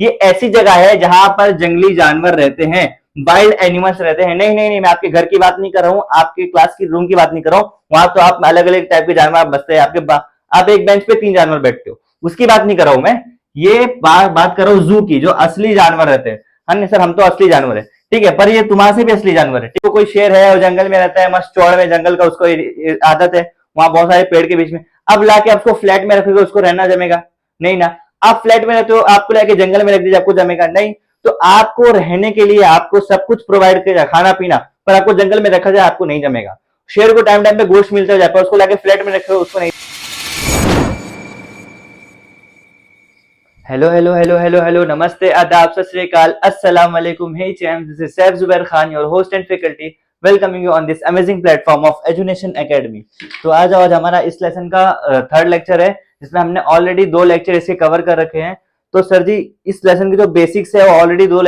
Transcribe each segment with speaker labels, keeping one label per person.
Speaker 1: ये ऐसी जगह है जहां पर जंगली जानवर रहते हैं, वाइल्ड एनिमल्स रहते हैं। नहीं नहीं नहीं, मैं आपके घर की बात नहीं कर रहा हूँ, आपके क्लास की रूम की बात नहीं कर रहा हूँ। वहां तो आप अलग अलग टाइप के जानवर आप बसते हैं, आप एक बेंच पे 3 जानवर बैठते हो, उसकी बात नहीं कर रहा हूं मैं। ये बात कर रहा हूँ जू की, जो असली जानवर रहते हैं। हाँ नहीं सर, हम तो असली जानवर है, ठीक है, पर ये तुम्हारे से भी असली जानवर है। ठीक है, कोई शेर है और जंगल में रहता है, मस्त चौड़ में जंगल का उसको आदत है, वहां बहुत सारे पेड़ के बीच में। अब लाके आपको फ्लैट में रखोगे, उसको रहना जमेगा? नहीं ना। आप फ्लैट में रहते हो, आपको लाके जंगल में रख दीजिए, आपको जमेगा? नहीं। तो आपको रहने के लिए आपको सब कुछ प्रोवाइड किया जाए, खाना पीना, पर आपको जंगल में रखा जाए, आपको नहीं जमेगा। शेर को टाइम टाइम पे गोश्त मिलता जाए, पर उसको लाके फ्लैट में रखे, उसको नहीं। Hello hello hello hello hello, नमस्ते, आदाब, सत श्री अकाल, अस्सलाम वालेकुम। Hey champ, this is Saif Zubair Khan, your host and faculty, welcoming you on this amazing platform of Edunation academy. तो आज हमारा इस लेसन का थर्ड लेक्चर है, जिसमें हमने ऑलरेडी 2 लेक्चर इसके कवर कर रखे हैं। तो सर जी, इस लेसन की जो बेसिक्स है वो ऑलरेडी 2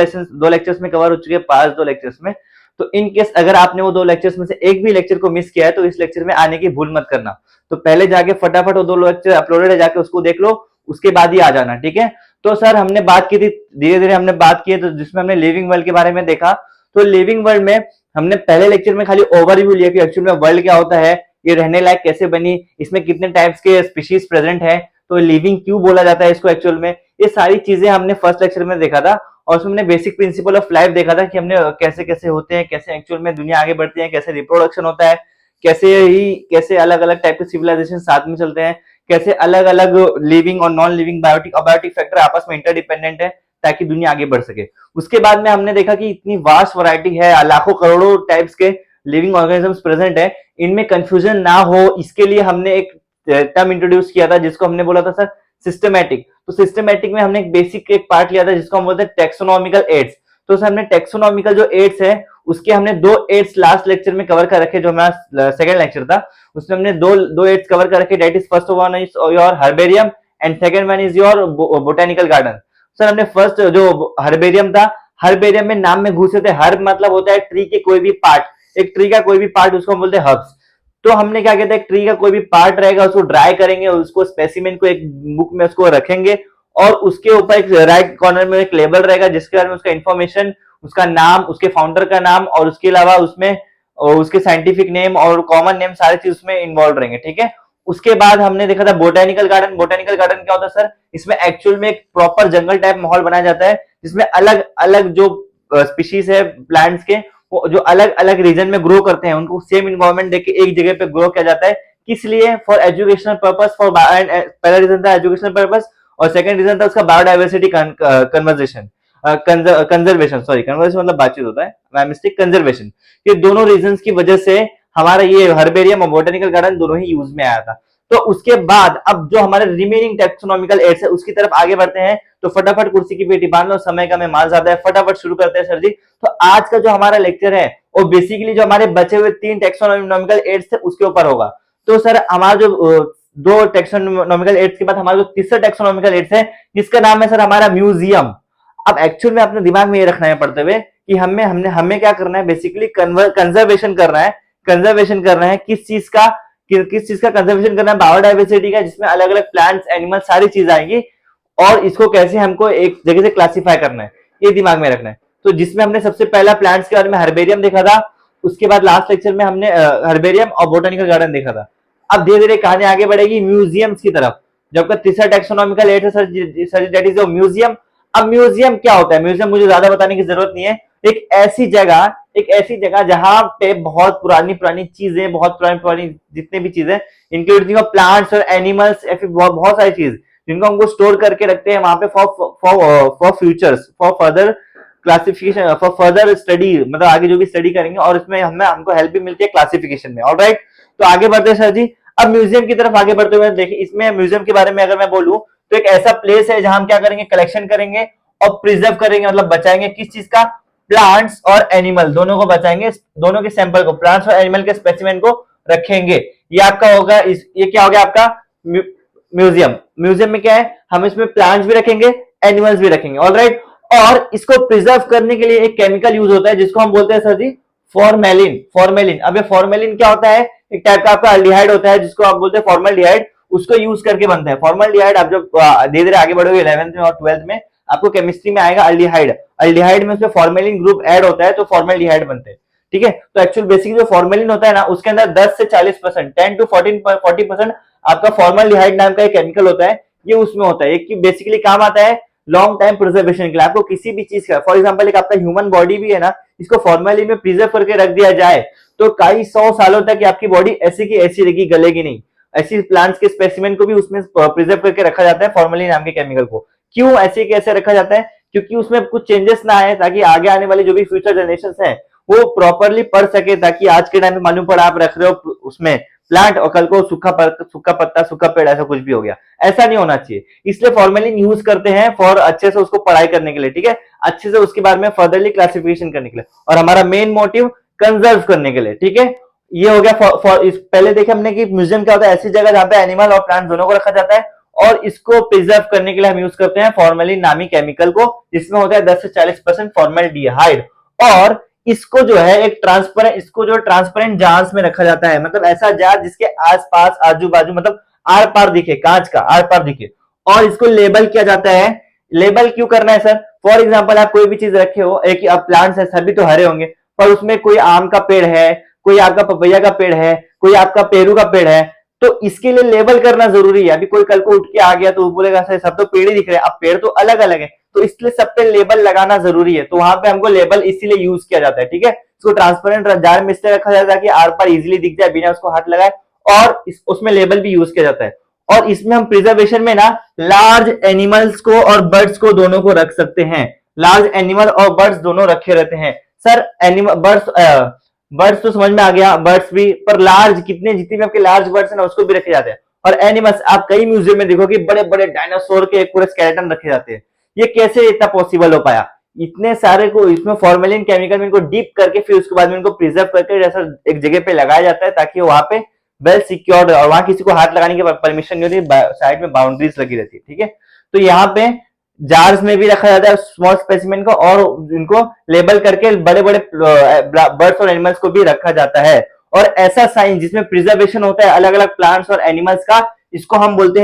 Speaker 1: लेक्चर्स में कवर हो चुके हैं, पास 2 लेक्चर्स में। तो इन केस अगर आपने वो 2 लेक्चर्स में से एक भी लेक्चर को मिस किया है, तो इस लेक्चर में आने की भूल मत करना। तो पहले जाके फटाफट वो 2 लेक्चर अपलोडेड है, जाके उसको देख लो, उसके बाद ही आ जाना, ठीक है। तो सर हमने बात की थी, धीरे धीरे हमने बात की है, तो जिसमें हमने लिविंग वर्ल्ड के बारे में देखा। तो लिविंग वर्ल्ड में हमने पहले लेक्चर में खाली ओवरव्यू लिया कि एक्चुअल में वर्ल्ड क्या होता है, ये रहने लायक कैसे बनी, इसमें कितने टाइप्स के स्पीशीज प्रेजेंट है, तो लिविंग क्यों बोला जाता है इसको एक्चुअल में, ये सारी चीजें हमने फर्स्ट लेक्चर में देखा था। और उसमें हमने बेसिक प्रिंसिपल ऑफ लाइफ देखा था कि हमने कैसे कैसे होते हैं, कैसे एक्चुअल में दुनिया आगे बढ़ती है, कैसे रिप्रोडक्शन होता है, कैसे अलग अलग टाइप के सिविलाइजेशन साथ में चलते हैं, कैसे अलग अलग लिविंग और नॉन लिविंग बायोटिक और बायोटिक फैक्टर आपस में इंटरडिपेंडेंट है, ताकि दुनिया आगे बढ़ सके। उसके बाद में हमने देखा कि इतनी वास्ट वैरायटी है, लाखों करोड़ों टाइप्स के लिविंग ऑर्गेनिजम्स प्रेजेंट है, इनमें कंफ्यूजन ना हो इसके लिए हमने एक टर्म इंट्रोड्यूस किया था, जिसको हमने बोला था सर सिस्टमैटिक। तो सिस्टमैटिक में हमने एक बेसिक एक पार्ट लिया था, जिसको हम बोलते हैं टेक्सोनॉमिकल एड्स। तो सर हमने टेक्सोनॉमिकल जो एड्स है, उसके हमने 2 एड्स लास्ट लेक्चर में कवर कर रखे, जो हमारा सेकंड लेक्चर था, उसमें हमने दो एड्स कवर कर रखे। That is first one is your herbarium and second one is your botanical garden. Sir हमने फर्स्ट जो हर्बेरियम था, हर्बेरियम में नाम में घुसे थे, हर्ब मतलब होता है ट्री के कोई भी पार्ट, एक ट्री का कोई भी पार्ट, उसको हम बोलते हैं हर्ब्स। तो हमने क्या कहते हैं, ट्री का कोई भी पार्ट रहेगा, उसको ड्राई करेंगे, उसको स्पेसिमेन को एक बुक में उसको रखेंगे, और उसके ऊपर एक राइट कॉर्नर में एक लेबल रहेगा, जिसके बारे में उसका इंफॉर्मेशन, उसका नाम, उसके फाउंडर का नाम, और उसके अलावा उसमें उसके साइंटिफिक नेम और कॉमन नेम सारे चीज उसमें इन्वॉल्व रहेंगे, ठीक है। उसके बाद हमने देखा था बोटेनिकल गार्डन। बोटेनिकल गार्डन क्या होता है सर, इसमें एक्चुअल में एक प्रॉपर जंगल टाइप माहौल बनाया जाता है, जिसमें अलग अलग जो स्पीशीज है प्लांट्स के, वो जो अलग अलग रीजन में ग्रो करते हैं, उनको सेम इन्वायरमेंट देके एक जगह पे ग्रो किया जाता है। किस लिए? फॉर एजुकेशनल पर्पस, फॉर पहला रीजन था एजुकेशनल पर्पस, और सेकंड रीजन था उसका biodiversity conversation conservation, sorry conservation मतलब बातचीत होता है, माय मिस्टेक, कंजर्वेशन। ये दोनों रीजंस की वजह से हमारा ये हर्बेरियम और बोटेनिकल गार्डन दोनों ही यूज में आया था। तो उसके बाद अब जो हमारे रिमेनिंग टेक्सोनॉमिकल एड्स है, उसकी तरफ आगे बढ़ते हैं। तो फटाफट कुर्सी की पेटी बांध लो, समय का मेहमान ज्यादा है, फटाफट शुरू करते हैं सर जी। तो आज का जो हमारा लेक्चर है, वो बेसिकली जो हमारे बचे हुए 3 टेक्सोनॉमिकल एड्स थे उसके ऊपर होगा। तो सर हमारा जो 2 टेक्सोनॉमिकल एड्स के बाद हमारा जो तीसरा टेक्सोनॉमिकल एड्स है, जिसका नाम है सर हमारा म्यूजियम। अब एक्चुअल में अपने दिमाग में ये रखना है पढ़ते हुए कि हमें क्या करना है, बेसिकली कंजर्वेशन करना है। कंजर्वेशन करना है किस चीज का, किस चीज का कंजर्वेशन करना है? बायोडाइवर्सिटी का, जिसमें अलग अलग प्लांट्स, एनिमल, सारी चीज आएंगी, और इसको कैसे हमको एक जगह से क्लासिफाई करना है, ये दिमाग में रखना है। तो जिसमें हमने सबसे पहला प्लांट्स के बारे में हर्बेरियम देखा था, उसके बाद लास्ट लेक्चर में हमने हर्बेरियम और बोटेनिकल गार्डन देखा था। अब धीरे धीरे कहानी आगे बढ़ेगी म्यूजियम्स की तरफ, जबकि तीसरा टेक्सोनॉमिकल एड है सर दैट इज म्यूजियम। अब म्यूजियम क्या होता है? म्यूजियम मुझे ज्यादा बताने की जरूरत नहीं है। एक ऐसी जगह जहां पे बहुत पुरानी पुरानी चीजें, बहुत पुरानी पुरानी जितने भी चीजें, इंक्लूडिंग प्लांट्स और एनिमल्स, या फिर बहुत सारी चीज जिनको हमको स्टोर करके रखते हैं वहां पे for futures, for further classification, for further study, मतलब आगे जो भी स्टडी करेंगे, और इसमें हमको हेल्प भी मिलती है क्लासिफिकेशन में। ऑलराइट, तो आगे बढ़ते हैं सर जी। अब म्यूजियम की तरफ आगे बढ़ते हुए देखिए, इसमें म्यूजियम के बारे में अगर मैं बोलूं, तो एक ऐसा प्लेस है जहां हम क्या करेंगे, कलेक्शन करेंगे और प्रिजर्व करेंगे, मतलब बचाएंगे किस चीज का? प्लांट्स और एनिमल दोनों को बचाएंगे, दोनों के सैंपल को, प्लांट्स और एनिमल के स्पेसिमेन को रखेंगे। ये आपका होगा, ये क्या हो गया आपका म्यूजियम। म्यूजियम में क्या है, हम इसमें प्लांट्स भी रखेंगे, एनिमल्स भी रखेंगे, ऑलराइट। और इसको प्रिजर्व करने के लिए एक केमिकल यूज होता है, जिसको हम बोलते हैं सर जी फॉर्मेलिन। फॉर्मेलिन, अब ये फॉर्मेलिन क्या होता है? एक टाइप का आपका अल्डिहाइड होता है, जिसको आप बोलते हैं फॉर्मल्डिहाइड, उसको यूज करके बनता है फॉर्मल्डिहाइड। आप जब धीरे धीरे आगे बढ़ोगे 11th में और 12th में, आपको केमिस्ट्री में आएगा अल्डिहाइड, अल्डिहाइड में उसमें फॉर्मेलिन ग्रुप ऐड होता है तो फॉर्मेल्डिहाइड बनते हैं, ठीक है। तो एक्चुअल बेसिकली जो फॉर्मेलिन होता है ना उसके अंदर 10 से 40%, 10 to 40% आपका फॉर्मेल्डिहाइड नाम का एक केमिकल होता है, ये उसमें होता है। एक बेसिकली काम आता है लॉन्ग टाइम प्रिजर्वेशन के लिए। आपको किसी भी चीज का, फॉर एग्जांपल एक आपका ह्यूमन बॉडी भी है ना, इसको फॉर्मेलिन में प्रिजर्व करके रख दिया जाए तो कई 100 सालों तक आपकी बॉडी ऐसी की ऐसी रहेगी, गलेगी नहीं। ऐसी प्लांट्स के स्पेसिमेन को भी उसमें प्रिजर्व करके रखा जाता है फॉर्मेलिन नाम के केमिकल को। क्यों ऐसे कैसे रखा जाता है? क्योंकि उसमें कुछ चेंजेस ना आए, ताकि आगे आने वाली जो भी फ्यूचर जनरेशन है वो प्रॉपरली पढ़ सके, ताकि आज के टाइम में मालूम पड़ा आप रख रहे हो उसमें प्लांट और कल को सूखा पत्ता सूखा पेड़ ऐसा कुछ भी हो गया, ऐसा नहीं होना चाहिए। इसलिए फॉर्मेलिन यूज करते हैं फॉर अच्छे से उसको पढ़ाई करने के लिए, ठीक है, अच्छे से उसके बारे में फर्दरली क्लासिफिकेशन करने के लिए, और हमारा मेन मोटिव कंजर्व करने के लिए, ठीक है। ये हो गया पहले देखे हमने कि म्यूजियम क्या होता है, ऐसी जगह जहां पे एनिमल और प्लांट दोनों को रखा जाता है, और इसको प्रिजर्व करने के लिए हम यूज करते हैं फॉर्मेलिन नामी केमिकल को, जिसमें होता है 10 से 40% फॉर्मेल्डिहाइड। और इसको जो है एक ट्रांसपेरेंट जार्स में रखा जाता है, मतलब ऐसा जार जिसके आसपास आजू बाजू मतलब आर पार दिखे, कांच का आर पार दिखे, और इसको लेबल किया जाता है। लेबल क्यों करना है सर? फॉर एग्जांपल आप कोई भी चीज रखे हो, एक प्लांट्स है, सभी तो हरे होंगे, पर उसमें कोई आम का पेड़ है, कोई आपका पपैया का पेड़ है, कोई आपका पेरू का पेड़ है, तो इसके लिए लेबल करना जरूरी है। अभी कोई कल को उठ के आ गया तो बोलेगा सर सब तो पेड़ ही दिख रहे हैं, अब पेड़ तो अलग अलग है, तो इसलिए सब पे लेबल लगाना जरूरी है। तो वहां पे हमको लेबल इसीलिए यूज किया जाता है, ठीक है। इसको ट्रांसपेरेंट जार में इसलिए रखा जाता है कि आर पार इजिली दिख जाए बिना उसको हाथ लगाए, और उसमें लेबल भी यूज किया जाता है। और इसमें हम प्रिजर्वेशन में ना लार्ज एनिमल्स को और बर्ड्स को दोनों को रख सकते हैं। लार्ज एनिमल और बर्ड्स दोनों रखे रहते हैं सर। एनिमल बर्ड्स तो समझ में आ गया, बर्ड्स भी, पर लार्ज कितने, जितने भी आपके लार्ज बर्ड्स है ना उसको भी रखे जाते हैं। और एनिमल्स आप कई म्यूजियम में देखो कि बड़े बड़े डायनासोर के पूरे स्केलेटन रखे जाते हैं। ये कैसे इतना पॉसिबल हो पाया? इतने सारे को इसमें फॉर्मेलिन केमिकल में इनको डीप करके फिर उसके बाद में इनको प्रिजर्व करके जैसा एक जगह पे लगाया जाता है, ताकि वहां पे वेल सिक्योर्ड, और वहां किसी को हाथ लगाने की परमिशन नहीं होती, साइड में बाउंड्रीज लगी रहती है, ठीक है। तो यहाँ पे जार्स में भी रखा जाता है स्मॉल स्पेसिमेन को, और इनको लेबल करके बड़े बड़े बर्ड्स और एनिमल्स को भी रखा जाता है। और ऐसा साइंस जिसमें प्रिजर्वेशन होता है अलग अलग प्लांट्स और एनिमल्स का, इसको हम बोलते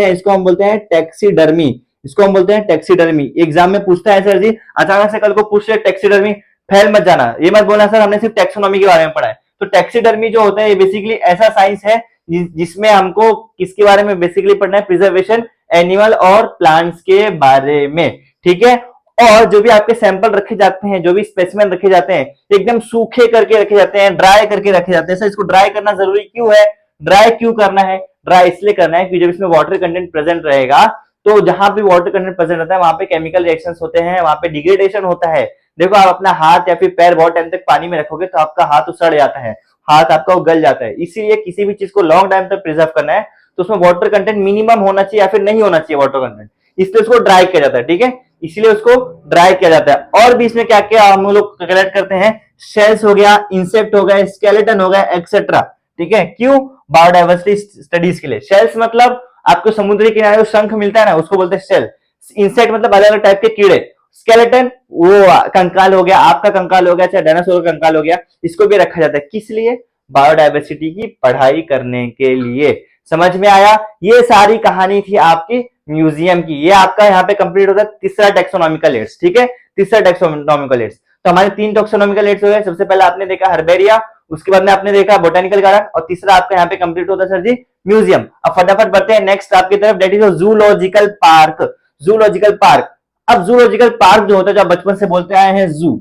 Speaker 1: हैं टैक्सीडर्मी। इसको हम बोलते हैं टैक्सीडर्मी। एग्जाम में पूछता है सर जी, अचानक से कल को पूछ रहे टैक्सीडर्मी, फैल मत जाना, ये मत बोलना सर हमने सिर्फ टैक्सोनॉमी के बारे में पढ़ा है। तो टैक्सीडर्मी जो होता है ये बेसिकली ऐसा साइंस है जिसमें हमको किसके बारे में बेसिकली पढ़ना है, प्रिजर्वेशन एनिमल और प्लांट्स के बारे में, ठीक है। और जो भी आपके सैंपल रखे जाते हैं, जो भी स्पेसिमेन रखे जाते हैं, एकदम सूखे करके रखे जाते हैं, ड्राई करके रखे जाते हैं। सर इसको ड्राई करना जरूरी क्यों है? ड्राई क्यों करना है? ड्राई इसलिए करना है कि जब इसमें वाटर कंटेंट प्रेजेंट रहेगा, तो जहां भी वाटर कंटेंट प्रेजेंट रहता है वहां पे केमिकल रिएक्शंस होते हैं, वहां पे डिग्रेडेशन होता है। देखो आप अपना हाथ या फिर पैर बहुत टाइम तक पानी में रखोगे तो आपका हाथ सड़ जाता है, हाथ आपका गल जाता है। इसीलिए किसी भी चीज को लॉन्ग टाइम तक प्रिजर्व करना है तो उसमें वाटर कंटेंट मिनिमम होना चाहिए या फिर नहीं होना चाहिए वाटर कंटेंट, इसलिए उसको ड्राई किया जाता है, ठीक है। इसीलिए उसको ड्राई किया जाता है। और भी इसमें क्या क्या हम लोग कलेक्ट करते हैं, शेल्स हो गया, इंसेक्ट हो गया, स्केलेटन हो गया, एक्सेट्रा, ठीक है। क्यों? बायोडाइवर्सिटी स्टडीज के लिए। शेल्स मतलब आपको समुद्री किनारे जो शंख मिलता है ना उसको बोलते हैं शेल। इंसेक्ट मतलब अलग अलग टाइप के कीड़े। स्केलेटन वो कंकाल हो गया, आपका कंकाल हो गया, चाहे डायनासोर का कंकाल हो गया, इसको भी रखा जाता है। किस लिए? बायोडाइवर्सिटी की पढ़ाई करने के लिए। समझ में आया? ये सारी कहानी थी आपकी म्यूजियम की। ये आपका यहाँ पे कंप्लीट होता है तीसरा टेक्सोनॉमिकल एड्स, ठीक है, तीसरा टेक्सोनॉमिकल एड्स। तो हमारे 3 टेक्सोनॉमिकल एड्स हो गए। सबसे पहले आपने देखा हर्बेरिया, उसके बाद में आपने देखा बोटानिकल गार्डन, और तीसरा आपका यहाँ पे कंप्लीट होता है सर जी म्यूजियम। अब फटाफट बढ़ते हैं नेक्स्ट आपकी तरफ, that is zoological park. Zoological park. अब जूलॉजिकल पार्क जो होता है, जो बचपन से बोलते आए हैं जू,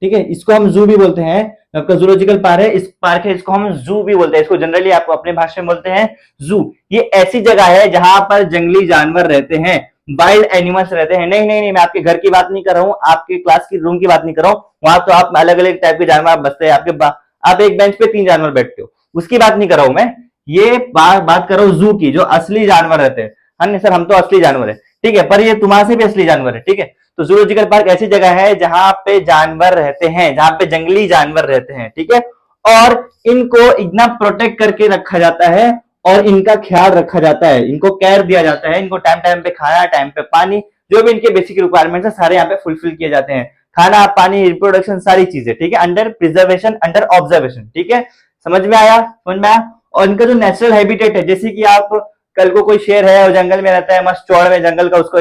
Speaker 1: ठीक है, इसको हम जू भी बोलते हैं। आपका जूलॉजिकल पार्क है, इसको हम जू भी बोलते हैं। इसको जनरली आप अपने भाषा में बोलते हैं जू। ये ऐसी जगह है जहां पर जंगली जानवर रहते हैं, वाइल्ड एनिमल्स रहते हैं। नहीं नहीं नहीं, मैं आपके घर की बात नहीं कर रहा हूँ, आपके क्लास की रूम की बात नहीं कर रहा हूँ। वहां तो आप अलग अलग टाइप के जानवर बसते हैं, आप एक बेंच पे 3 जानवर बैठते हो, उसकी बात नहीं कर रहा हूं मैं। ये बात कर रहा हूँ जू की, जो असली जानवर रहते हैं। हाँ नहीं सर, हम तो असली जानवर है, ठीक है, पर ये तुम्हारे से भी असली जानवर है, ठीक है। तो जूलॉजिकल पार्क ऐसी जगह है जहां पे जानवर रहते हैं, जहां पे जंगली जानवर रहते हैं, ठीक है। और इनको इतना प्रोटेक्ट करके रखा जाता है और इनका ख्याल रखा जाता है, इनको केयर दिया जाता है, इनको टाइम टाइम पे खाना, टाइम पे पानी, जो भी इनके बेसिक रिक्वायरमेंट्स है सारे यहाँ पे फुलफिल किए जाते हैं। खाना, पानी, रिप्रोडक्शन, सारी चीजें, ठीक है, अंडर प्रिजर्वेशन, अंडर ऑब्जर्वेशन, ठीक है। समझ में आया? समझ में आया? और इनका जो नेचुरल हैबिटेट है, जैसे कि आप कल को कोई शेर है और जंगल में रहता है, मस्त चौड़ में जंगल का उसको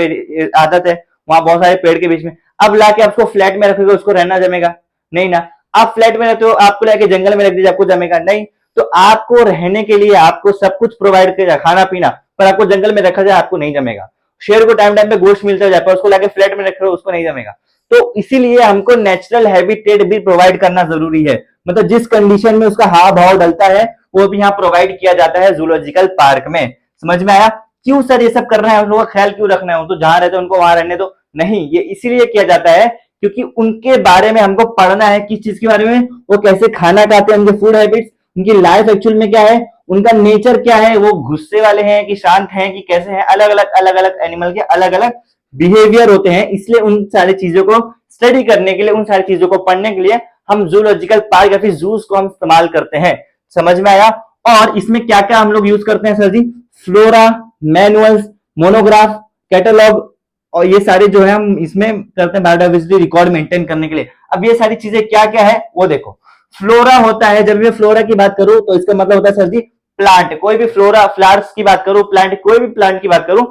Speaker 1: आदत है, वहां बहुत सारे पेड़ के बीच में। अब लाके आपको फ्लैट में रखोगे, उसको रहना जमेगा नहीं ना। आप फ्लैट में रहते हो, आपको लाके जंगल में रख दीजिए, आपको जमेगा नहीं। तो आपको रहने के लिए आपको सब कुछ प्रोवाइड किया जाए, खाना पीना, पर आपको जंगल में रखा जाए, आपको नहीं जमेगा। शेर को टाइम टाइम पे गोश्त मिलता जाए, पर उसको लाके फ्लैट में रख रहे हो, उसको नहीं जमेगा। तो इसीलिए हमको नेचुरल हैबिटेट भी प्रोवाइड करना जरूरी है। मतलब जिस कंडीशन में उसका हाव भाव डलता है वो भी यहाँ प्रोवाइड किया जाता है जूलॉजिकल पार्क में। समझ में आया? क्यों सर ये सब करना है, उन लोगों का ख्याल क्यों रखना है? तो जहां रहते हैं उनको वहां रहने दो। नहीं, ये इसीलिए किया जाता है क्योंकि उनके बारे में हमको पढ़ना है। किस चीज के बारे में? वो कैसे खाना खाते हैं, उनके फूड हैबिट्स, उनकी लाइफ एक्चुअल में क्या है, उनका नेचर क्या है, वो गुस्से वाले हैं कि शांत हैं कि कैसे हैं। अलग अलग एनिमल के अलग अलग बिहेवियर होते हैं। इसलिए उन सारी चीजों को स्टडी करने के लिए, उन सारी चीजों को पढ़ने के लिए हम जूलॉजिकल पार्क या फिर जूस को हम इस्तेमाल करते हैं। समझ में आया? और इसमें क्या क्या हम लोग यूज करते हैं सर जी? फ्लोरा, मैनुअल्स, मोनोग्राफ, कैटलॉग, और ये सारे जो है हम इसमें करते हैं बायोडाइवर्सिटी रिकॉर्ड मेंटेन करने के लिए। अब ये सारी चीजें क्या क्या है वो देखो। फ्लोरा होता है, जब मैं फ्लोरा की बात करूं तो इसका मतलब होता है सर जी प्लांट। कोई भी फ्लोरा, फ्लावर्स की बात करूं, प्लांट, कोई भी प्लांट की बात करूं,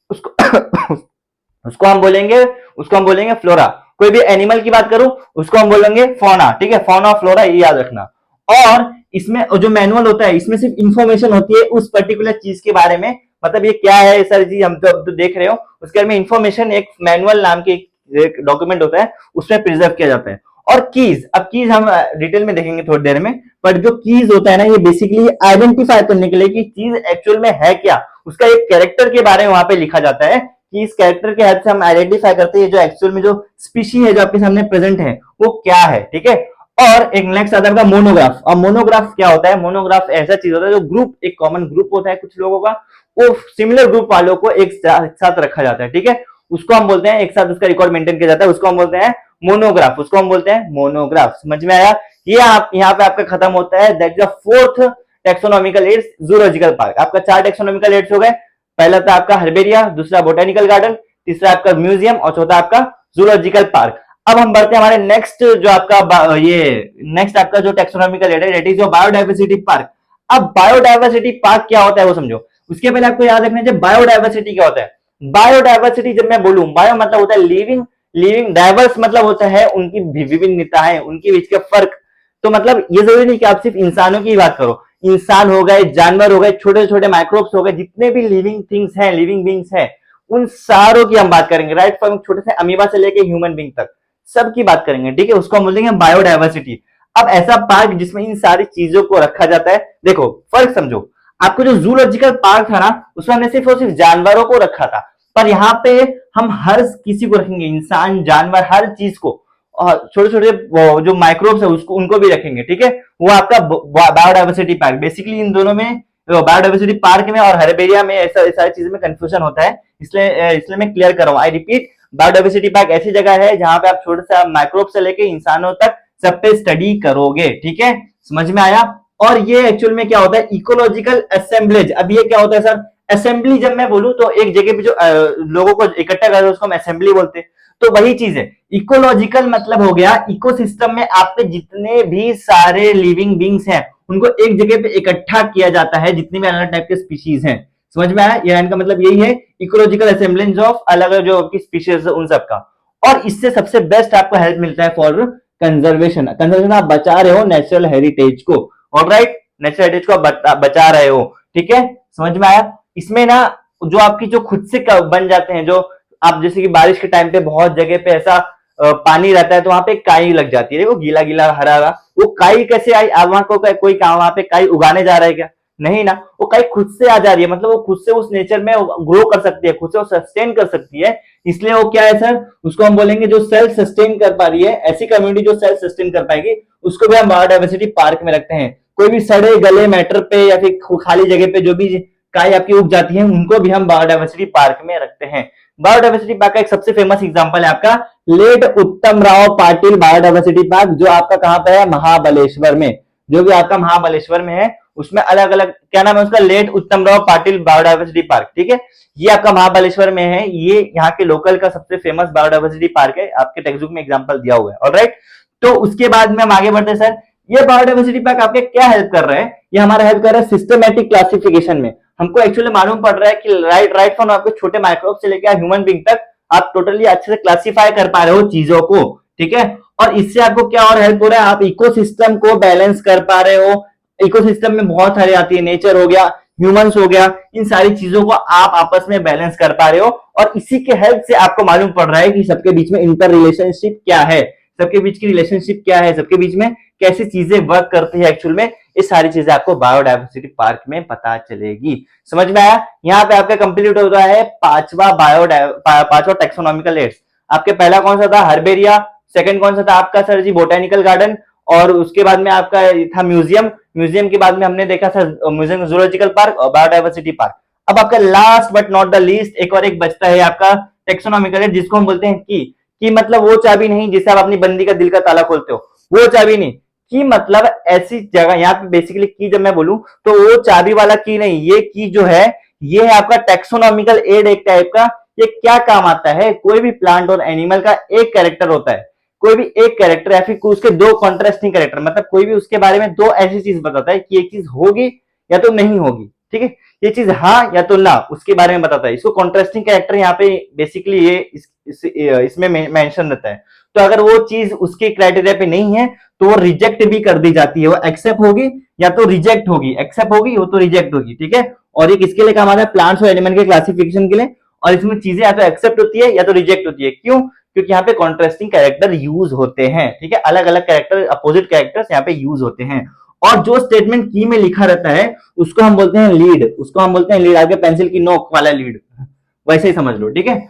Speaker 1: उसको उसको हम बोलेंगे फ्लोरा। कोई भी एनिमल की बात करूं उसको हम बोलेंगे फौना। ठीक है, फौना फ्लोरा, ये याद रखना। और इसमें जो मैनुअल होता है, इसमें सिर्फ इंफॉर्मेशन होती है उस पर्टिकुलर चीज के बारे में। मतलब ये क्या है सर जी, हम तो देख रहे हो, उसके बारे में इंफॉर्मेशन एक मैनुअल नाम के एक डॉक्यूमेंट होता है, उसमें प्रिजर्व किया जाता है। और कीज, अब कीज हम डिटेल में देखेंगे थोड़ी देर में। पर जो कीज होता है ना, ये बेसिकली आइडेंटिफाई करने के लिए कि चीज एक्चुअल में है क्या, उसका एक कैरेक्टर के बारे में वहां पे लिखा जाता है कि इस कैरेक्टर के हेल्प से हम आइडेंटिफाई करते हैं जो एक्चुअल में जो स्पीशी है जो आपके सामने प्रेजेंट है वो क्या है। ठीक है। और एक नेक्स्ट आता है आपका मोनोग्राफ। और मोनोग्राफ क्या होता है? मोनोग्राफ ऐसा चीज होता है जो ग्रुप, एक कॉमन ग्रुप होता है कुछ लोगों का, वो सिमिलर ग्रुप वालों को एक साथ रखा जाता है। ठीक है, उसको हम बोलते हैं, एक साथ उसका रिकॉर्ड मेंटेन किया जाता है, उसको हम बोलते हैं मोनोग्राफ। उसको हम बोलते हैं मोनोग्राफ। समझ में आया? ये आप यहाँ पे आपका खत्म होता है। That is the fourth taxonomical aids zoological park. आपका 4 टेक्सोनॉमिकल एड्स हो गए। पहला था आपका हर्बेरिया, दूसरा बोटेनिकल गार्डन, तीसरा आपका म्यूजियम, और चौथा आपका जूलॉजिकल पार्क। अब हम बढ़ते हैं हमारे नेक्स्ट जो आपका ये नेक्स्ट आपका जो टेक्सोनॉमिकल एड है, that is your biodiversity park. अब बायोडाइवर्सिटी पार्क क्या होता है वो समझो। उसके पहले आपको याद रखना चाहिए बायोडाइवर्सिटी क्या होता है। बायोडाइवर्सिटी जब मैं बोलूं, बायो मतलब होता है लिविंग, लिविंग, डाइवर्स मतलब होता है उनकी विभिन्नताएं, उनके बीच के फर्क। तो मतलब ये जरूरी नहीं कि आप सिर्फ इंसानों की बात करो। इंसान हो गए, जानवर हो गए, छोटे छोटे माइक्रोब्स हो गए, जितने भी लिविंग थिंग्स हैं, लिविंग बींग्स हैं, उन सारों की हम बात करेंगे। राइट फ्रॉम छोटे से अमीबा से लेके ह्यूमन बींग तक सबकी बात करेंगे। ठीक है, उसको हम बोलेंगे बायोडाइवर्सिटी। अब ऐसा पार्क जिसमें इन सारी चीजों को रखा जाता है। देखो फर्क समझो, आपको जो जूलॉजिकल पार्क था ना, उसमें हमने सिर्फ और सिर्फ जानवरों को रखा था, पर यहाँ पे हम हर किसी को रखेंगे, इंसान, जानवर, हर चीज को, और छोटे छोटे जो माइक्रोब्स है उसको, उनको भी रखेंगे। ठीक है, वो आपका बायोडाइवर्सिटी पार्क। बेसिकली इन दोनों में, बायोडाइवर्सिटी पार्क में और हर्बेरिया में, ऐसा सारी चीजों में कंफ्यूजन होता है, इसलिए मैं क्लियर कर रहा हूं। आई रिपीट, बायोडाइवर्सिटी पार्क ऐसी जगह है जहां पे आप छोटे से माइक्रोब से लेके इंसानों तक सब पे स्टडी करोगे। ठीक है, समझ में आया? और ये एक्चुअल में क्या होता है? Ecological assemblage. अब ये क्या होता है सर? असेंबली जब मैं बोलूं तो एक जगह पे जो लोगों को इकट्ठा करते हैं उसको हम असेंबली बोलते हैं। तो वही चीज है, इकोलॉजिकल मतलब हो गया इकोसिस्टम में आपके जितने भी सारे लिविंग बींग्स हैं उनको एक जगह पे इकट्ठा किया जाता है, जितने भी अलग टाइप के स्पीशीज हैं। समझ में आया? ये इनका मतलब यही है, इकोलॉजिकल असेंबलेंस ऑफ अलग अलग जो आपकी स्पीशीज है उन सबका। और इससे सबसे बेस्ट आपको हेल्प मिलता है फॉर कंजर्वेशन। कंजर्वेशन, आप बचा रहे हो नेचुरल हेरिटेज को। ऑलराइट, नेचुरल हेरिटेज को बचा रहे हो। ठीक है, समझ में आया? इसमें ना जो आपकी जो खुद से बन जाते हैं, जो आप जैसे कि बारिश के टाइम पे बहुत जगह पे ऐसा पानी रहता है तो वहां पे काई लग जाती है, वो गीला गीला हरा हरा, वो काई कैसे आई? अब वहां को कोई वहां पे काई उगाने जा रहा है क्या? नहीं ना, वो काई खुद से आ जा रही है। मतलब वो खुद से उस नेचर में ग्रो कर सकती है, खुद से वो सस्टेन कर सकती है। इसलिए वो क्या है सर? उसको हम बोलेंगे जो सेल्फ सस्टेन कर पा रही है, ऐसी कम्युनिटी जो सेल्फ सस्टेन कर पाएगी उसको भी हम बायोडाइवर्सिटी पार्क में रखते हैं। कोई भी सड़े गले मैटर पे या फिर खाली जगह पे जो भी काई आपकी उग जाती है उनको भी हम बायोडाइवर्सिटी पार्क में रखते हैं। बायोडाइवर्सिटी पार्क का एक सबसे फेमस एग्जांपल है आपका लेड उत्तम राव पाटिल बायोडाइवर्सिटी पार्क, जो आपका कहां पे है? महाबलेश्वर में। जो भी आपका महाबलेश्वर में है उसमें अलग अलग क्या नाम है उसका? लेड उत्तम राव पाटिल बायोडाइवर्सिटी पार्क। ठीक है, ये आपका महाबलेश्वर में है। ये यहाँ के लोकल का सबसे फेमस बायोडाइवर्सिटी पार्क है, आपके टेक्स्ट बुक में एग्जाम्पल दिया हुआ है। ऑलराइट, तो उसके बाद में हम आगे बढ़ते हैं सर। ये बायोडाइवर्सिटी पार्क आपके क्या हेल्प कर रहा है? ये हमारा हेल्प कर रहा है सिस्टमैटिक क्लासिफिकेशन में। हमको एक्चुअली मालूम पड़ रहा है कि राइट फ्रॉम आपके छोटे माइक्रोब से लेकर ह्यूमन बींग तक आप टोटली अच्छे से क्लासिफाई कर पा रहे हो चीजों को, ठीक है। और इससे आपको क्या और हेल्प हो रहा है, आप इकोसिस्टम को बैलेंस कर पा रहे हो। इकोसिस्टम में बहुत सारी आती है, नेचर हो गया, ह्यूमंस हो गया, इन सारी चीजों को आप आपस में बैलेंस कर पा रहे हो। और इसी के हेल्प से आपको मालूम पड़ रहा है कि सबके बीच में इंटर रिलेशनशिप क्या है, सबके बीच की रिलेशनशिप क्या है, सबके बीच में कैसी चीजें वर्क करती है एक्चुअल में। ये सारी चीजें आपको बायोडायवर्सिटी पार्क में पता चलेगी। समझ में आया? यहाँ पे आपका कंप्लीट होता है पांचवा टेक्सोनॉमिकल एड्स। आपके पहला कौन सा था? हर्बेरिया। सेकंड कौन सा था आपका सर जी? Botanical garden. और उसके बाद में आपका था म्यूजियम। म्यूजियम के बाद में हमने देखा था म्यूजियम जूलॉजिकल पार्क और बायोडायवर्सिटी पार्क। अब आपका last but not the least एक बचता है आपका टेक्सोनॉमिकल एड, जिसको हम बोलते हैं की मतलब वो चाबी नहीं जिससे आप अपनी बंदी का दिल का ताला खोलते हो, वो चाबी नहीं। की मतलब ऐसी जगह, यहाँ पे बेसिकली की जब मैं बोलूं तो वो चाबी वाला की नहीं, ये की जो है ये है आपका टेक्सोनॉमिकल एड एक टाइप का। ये क्या काम आता है? कोई भी प्लांट और एनिमल का एक कैरेक्टर होता है, कोई भी एक कैरेक्टर या फिर उसके दो कॉन्ट्रास्टिंग कैरेक्टर, मतलब कोई भी उसके बारे में दो ऐसी चीज बताता है कि एक चीज होगी या तो नहीं होगी, ठीक है। ये चीज हाँ या तो ना उसके बारे में बताता है, इसको कॉन्ट्रास्टिंग कैरेक्टर यहाँ पे बेसिकली ये इसमें मेंशन रहता है। तो अगर वो चीज उसके क्राइटेरिया पे नहीं है तो वो रिजेक्ट भी कर दी जाती है, वो एक्सेप्ट होगी या तो रिजेक्ट होगी, एक्सेप्ट होगी वो तो रिजेक्ट होगी, ठीक है। और ये किसके लिए काम आता है? प्लांट्स और एनिमल के क्लासिफिकेशन के लिए। और इसमें चीजें या तो एक्सेप्ट होती है या तो रिजेक्ट होती है। क्यों? क्योंकि यहाँ पे कॉन्ट्रास्टिंग कैरेक्टर यूज होते हैं, ठीक है। अलग अलग कैरेक्टर, अपोजिट कैरेक्टर्स यहाँ पे यूज होते हैं। और जो स्टेटमेंट की में लिखा रहता है उसको हम बोलते हैं लीड, उसको हम बोलते हैं लीड। आपके पेंसिल की नोक वाला लीड, वैसे ही समझ लो, ठीक है।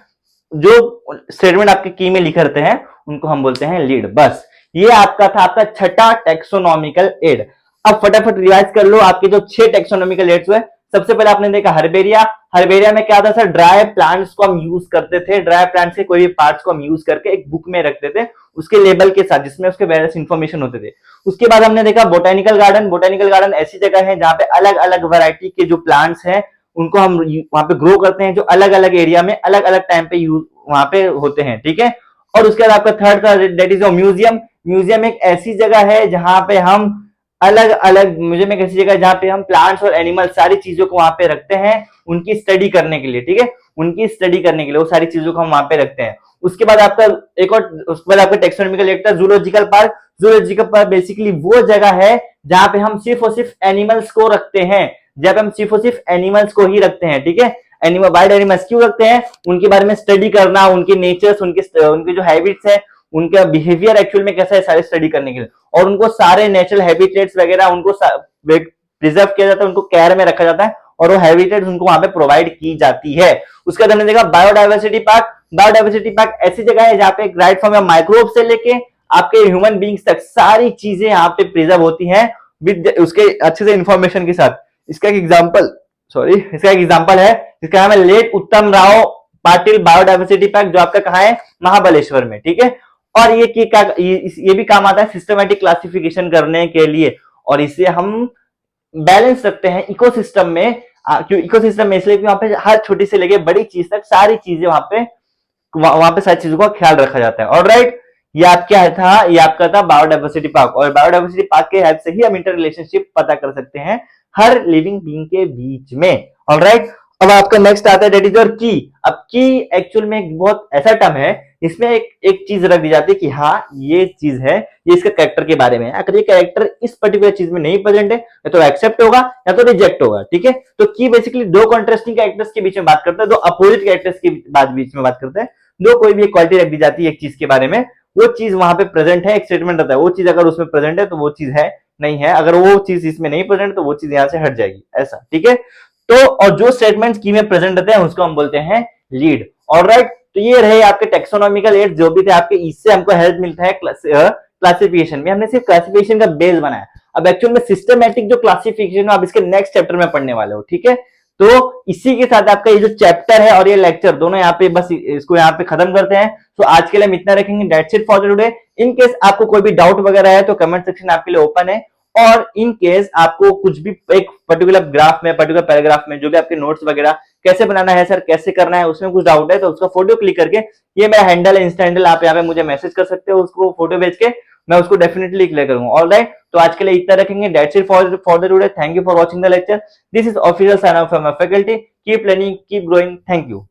Speaker 1: जो स्टेटमेंट आपके की में लिखे रहते हैं उनको हम बोलते हैं लीड। बस ये आपका था आपका छठा टेक्सोनॉमिकल एड। अब फटाफट रिवाइज कर लो आपके जो 6 टेक्सोनॉमिकल एड्स हुए। सबसे पहले आपने देखा हर्बेरिया। हर्बेरिया में क्या था सर? ड्राई प्लांट्स को हम यूज करते थे, ड्राई प्लांट्स के कोई भी पार्ट्स को हम यूज करके एक बुक में रखते थे उसके लेबल के साथ, जिसमें उसके वेरियस इंफॉर्मेशन होते थे। उसके बाद हमने देखा बोटेनिकल गार्डन। बोटेनिकल गार्डन ऐसी जगह है जहां पे अलग अलग वैरायटी के जो प्लांट्स हैं उनको हम वहां पे ग्रो करते हैं, जो अलग अलग एरिया में अलग अलग टाइम पे यूज वहां पे होते हैं, ठीक है। और उसके बाद आपका थर्ड था दैट इज म्यूजियम। म्यूजियम एक ऐसी जगह है जहां पे हम अलग अलग, म्यूजियम एक ऐसी जगह है जहां पे हम प्लांट्स और एनिमल सारी चीजों को वहां पे रखते हैं उनकी स्टडी करने के लिए, ठीक है। उनकी स्टडी करने के लिए वो सारी चीजों को हम वहां पे रखते हैं। उसके बाद आपका एक और, उसके बाद आपका टेक्सोनॉमिकल एक था zoological park. Zoological park basically वो जगह है जहां पे हम सिर्फ और सिर्फ एनिमल्स को रखते हैं, जब हम सिर्फ और सिर्फ एनिमल्स को ही रखते हैं, ठीक है। एनिमल, वाइल्ड एनिमल्स क्यों रखते हैं? उनके बारे में स्टडी करना, उनके नेचर्स, उनके जो हैबिट्स है, उनका बिहेवियर एक्चुअल में कैसा है, सारे स्टडी करने के लिए। और उनको सारे नेचुरल हैबिटेट्स वगैरह उनको प्रिजर्व किया जाता है, उनको केयर में रखा जाता है और वो हैबिटेट्स उनको वहां पे प्रोवाइड की जाती है। उसके बाद हमने देखा बायोडायवर्सिटी पार्क। बायोडायवर्सिटी पार्क ऐसी जगह है जहां पे राइट फ्रॉम माइक्रोब से लेके आपके ह्यूमन बींग्स तक सारी चीजें यहाँ पे प्रिजर्व होती हैं विद उसके अच्छे से इंफॉर्मेशन के साथ। इसका एक एग्जाम्पल है, जिसका नाम है लेट उत्तम राव पाटिल बायोडायवर्सिटी पार्क, जो आपका कहाँ है? महाबलेश्वर में, ठीक है। और ये भी काम आता है सिस्टमेटिक क्लासिफिकेशन करने के लिए, और इसे हम बैलेंस रखते हैं इकोसिस्टम में। क्यों इकोसिस्टम में? इसलिए वहां पे हर छोटी से लेके बड़ी चीज तक सारी चीजें वहां पे सारी चीजों का ख्याल रखा जाता है। ऑलराइट, ये आपका था, ये आपका था बायोडायवर्सिटी पार्क। और बायोडायवर्सिटी पार्क के हेल्प से ही हम इंटर रिलेशनशिप पता कर सकते हैं हर लिविंग बीइंग के बीच में। ऑलराइट, अब आपका नेक्स्ट आता है दैट इज योर की। अब की एक्चुअल में एक बहुत ऐसा टर्म है, इसमें एक चीज रख दी जाती है कि हाँ ये चीज है, ये इसके कैरेक्टर के बारे में है। अगर ये कैरेक्टर इस पर्टिकुलर चीज में नहीं प्रेजेंट है या तो एक्सेप्ट होगा या तो रिजेक्ट होगा, ठीक है। तो की बेसिकली दो कॉन्ट्रास्टिंग कैरेक्टर्स के बीच में बात करता है, दो अपोजिट कैरेक्टर्स के बीच में बात करता है। दो कोई भी एक क्वालिटी रख दी जाती है एक चीज के बारे में, वो चीज वहां पे प्रेजेंट है, एक स्टेटमेंट रहता है, वो चीज अगर उसमें प्रेजेंट है तो वो चीज है, नहीं है अगर वो चीज इसमें नहीं प्रेजेंट तो वो चीज यहां से हट जाएगी, ऐसा, ठीक है। तो और जो स्टेटमेंट्स की में प्रेजेंट रहते हैं उसको हम बोलते हैं लीड। ऑलराइट, तो ये रहे आपके टेक्सोनॉमिकल एड्स जो भी थे आपके, इससे हमको हेल्प मिलता है क्लासिफिकेशन में। हमने सिर्फ क्लासिफिकेशन का बेस बनाया, अब एक्चुअल में सिस्टमैटिक जो क्लासिफिकेशन है आप इसके नेक्स्ट चैप्टर में पढ़ने वाले हो, ठीक है। तो इसी के साथ आपका ये जो चैप्टर है और ये लेक्चर दोनों यहाँ पे बस इसको यहाँ पे खत्म करते हैं। तो आज के लिए हम इतना रखेंगे, that's it for today. In case आपको कोई भी डाउट वगैरह है तो कमेंट सेक्शन आपके लिए ओपन है, और इन केस आपको कुछ भी एक पर्टिकुलर ग्राफ में, पर्टिकुलर पैराग्राफ में जो भी आपके नोट्स वगैरह कैसे बनाना है सर, कैसे करना है, उसमें कुछ डाउट है तो उसका फोटो क्लिक करके, ये मेरा हैंडल है, इंस्टा हैंडल, आप यहाँ पे मुझे मैसेज कर सकते हो, उसको फोटो भेज के मैं उसको डेफिनेटली क्लियर करूंगा। ऑलराइट, तो आज के लिए इतना रखेंगे, that's it for the today. Thank you for watching the lecture. This is official sign off from my faculty. Keep learning, keep growing. Thank you.